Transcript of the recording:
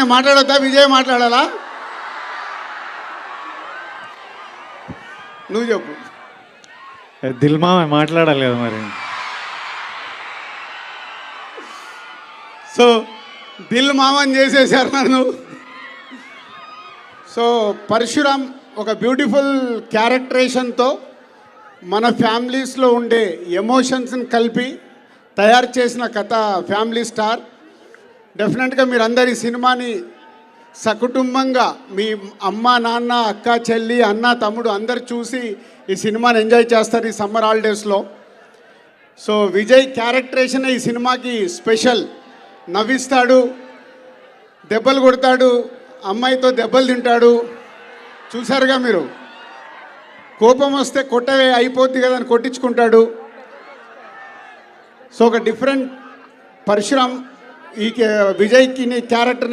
నేను మాట్లాడొద్దా? విజయ్ మాట్లాడాలా? నువ్వు చెప్పు. దిల్ మామ మాట్లాడాలి కదా మరి. సో దిల్ మామని చేసేసారు నన్ను. సో పరశురామ్ ఒక బ్యూటిఫుల్ క్యారెక్టరేషన్తో మన ఫ్యామిలీస్లో ఉండే ఎమోషన్స్ని కలిపి తయారు చేసిన కథ ఫ్యామిలీ స్టార్. డెఫినెట్గా మీరందరు ఈ సినిమాని సకుటుంబంగా మీ అమ్మ నాన్న అక్క చెల్లి అన్న తమ్ముడు అందరు చూసి ఈ సినిమాని ఎంజాయ్ చేస్తారు ఈ సమ్మర్ హాలిడేస్లో. సో విజయ్ క్యారెక్టరేషన్ ఈ సినిమాకి స్పెషల్. నవ్విస్తాడు, దెబ్బలు కొడతాడు, అమ్మాయితో దెబ్బలు తింటాడు. చూసారుగా మీరు. కోపం వస్తే కొట్టవే అయిపోద్ది కదా అని కొట్టించుకుంటాడు. సో ఒక డిఫరెంట్ పరశురామ్ ఈ విజయ్కి క్యారెక్టర్ని